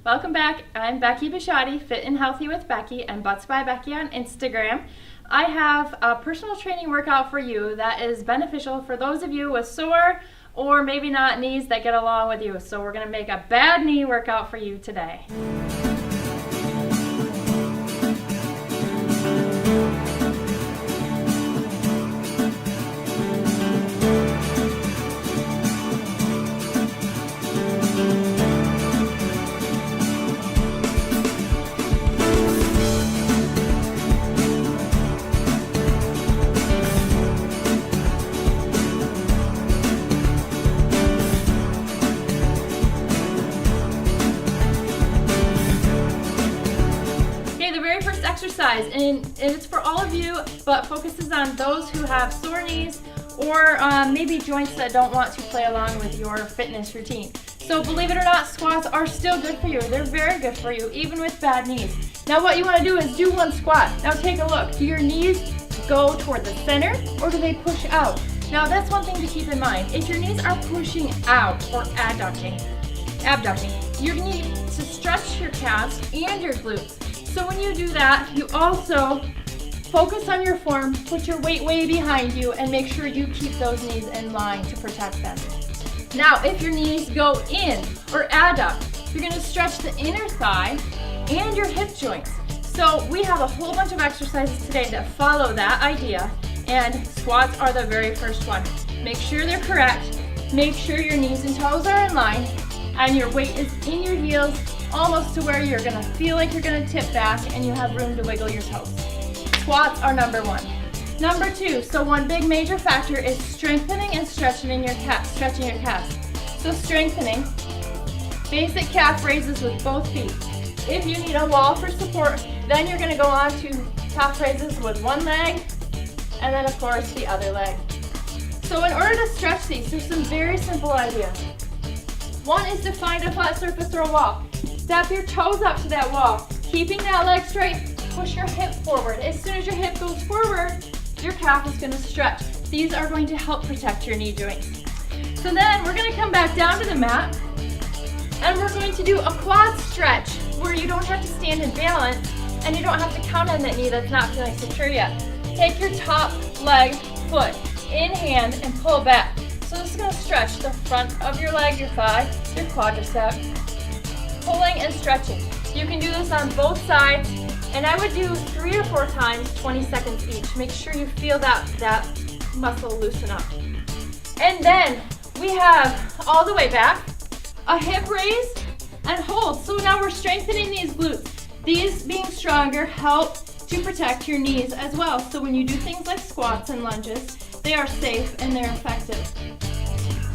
Welcome back. I'm Becky Bishotti, Fit and Healthy with Becky and Butts by Becky on Instagram. I have a personal training workout for you that is beneficial for those of you with sore or maybe not knees that get along with you. So we're going to make a bad knee workout for you today. Exercise, and it's for all of you, but focuses on those who have sore knees or maybe joints that don't want to play along with your fitness routine. So believe it or not, squats are still good for you. They're very good for you, even with bad knees. Now what you want to do is do one squat. Now take a look. Do your knees go toward the center or do they push out? Now that's one thing to keep in mind. If your knees are pushing out or abducting, you need to stretch your calves and your glutes. So when you do that, you also focus on your form, put your weight way behind you, and make sure you keep those knees in line to protect them. Now, if your knees go in or adduct, you're going to stretch the inner thigh and your hip joints. So we have a whole bunch of exercises today that follow that idea, and squats are the very first one. Make sure they're correct, make sure your knees and toes are in line, and your weight is in your heels, almost to where you're gonna feel like you're gonna tip back and you have room to wiggle your toes. Squats are number one. Number two, so one big major factor is strengthening and stretching your calves. So strengthening, basic calf raises with both feet. If you need a wall for support, then you're gonna go on to calf raises with one leg, and then of course the other leg. So in order to stretch these, there's some very simple ideas. One is to find a flat surface or a wall. Step your toes up to that wall. Keeping that leg straight, push your hip forward. As soon as your hip goes forward, your calf is going to stretch. These are going to help protect your knee joints. So then we're going to come back down to the mat, and we're going to do a quad stretch where you don't have to stand and balance, and you don't have to count on that knee that's not feeling secure yet. Take your top leg, foot in hand, and pull back. So this is going to stretch the front of your leg, your thigh, your quadricep, pulling and stretching. You can do this on both sides, and I would do 3 or 4 times, 20 seconds each. Make sure you feel that muscle loosen up. And then we have all the way back, a hip raise and hold. So now we're strengthening these glutes. These being stronger help to protect your knees as well. So when you do things like squats and lunges, they are safe and they're effective.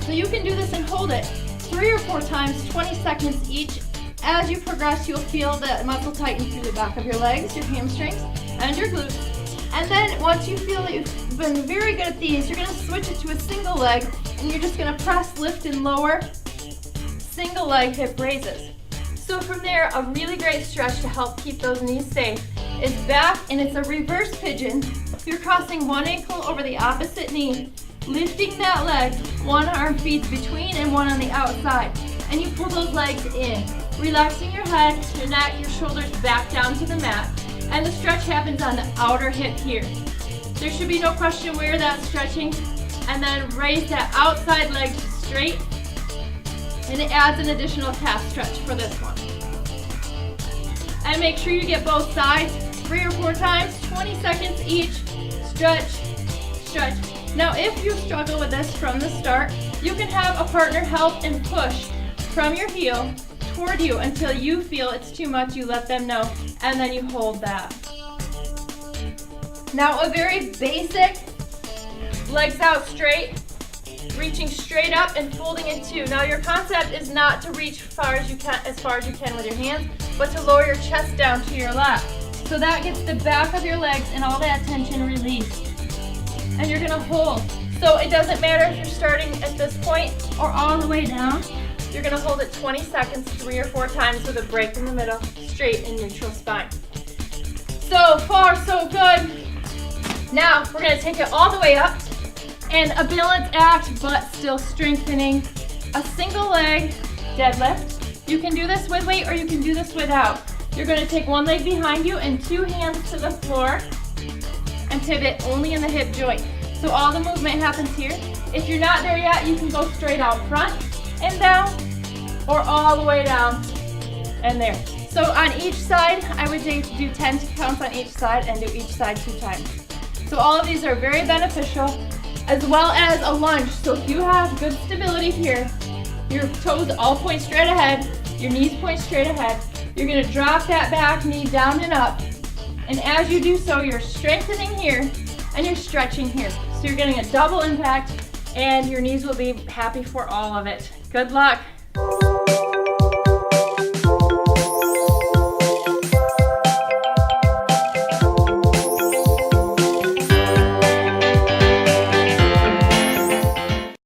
So you can do this and hold it 3 or 4 times, 20 seconds each. As you progress, you'll feel the muscle tighten through the back of your legs, your hamstrings, and your glutes. And then once you feel that you've been very good at these, you're going to switch it to a single leg, and you're just going to press, lift, and lower single leg hip raises. So from there, a really great stretch to help keep those knees safe is back, and it's a reverse pigeon. You're crossing one ankle over the opposite knee, lifting that leg, one arm feeds between and one on the outside, and you pull those legs in, relaxing your head, your neck, your shoulders back down to the mat, and the stretch happens on the outer hip here. There should be no question where that's stretching, and then raise that outside leg straight, and it adds an additional calf stretch for this one. And make sure you get both sides 3 or 4 times, 20 seconds each. Stretch, stretch. Now if you struggle with this from the start, you can have a partner help and push from your heel toward you until you feel it's too much. You let them know, and then you hold that. Now a very basic legs out straight, reaching straight up and folding in 2. Now your concept is not to reach as far as you can with your hands, but to lower your chest down to your lap. So that gets the back of your legs and all that tension released. And you're gonna hold. So it doesn't matter if you're starting at this point or all the way down. You're gonna hold it 20 seconds, 3 or 4 times with a break in the middle, straight and neutral spine. So far, so good. Now we're gonna take it all the way up and a balance act, but still strengthening. A single leg deadlift, You can do this with weight or you can do this without. You're going to take one leg behind you and 2 hands to the floor and pivot only in the hip joint. So all the movement happens here. If you're not there yet, you can go straight out front and down or all the way down and there. So on each side, I would do 10 counts on each side and do each side 2 times. So all of these are very beneficial, as well as a lunge. So if you have good stability here, your toes all point straight ahead, your knees point straight ahead, you're gonna drop that back knee down and up. And as you do so, you're strengthening here and you're stretching here. So you're getting a double impact and your knees will be happy for all of it. Good luck.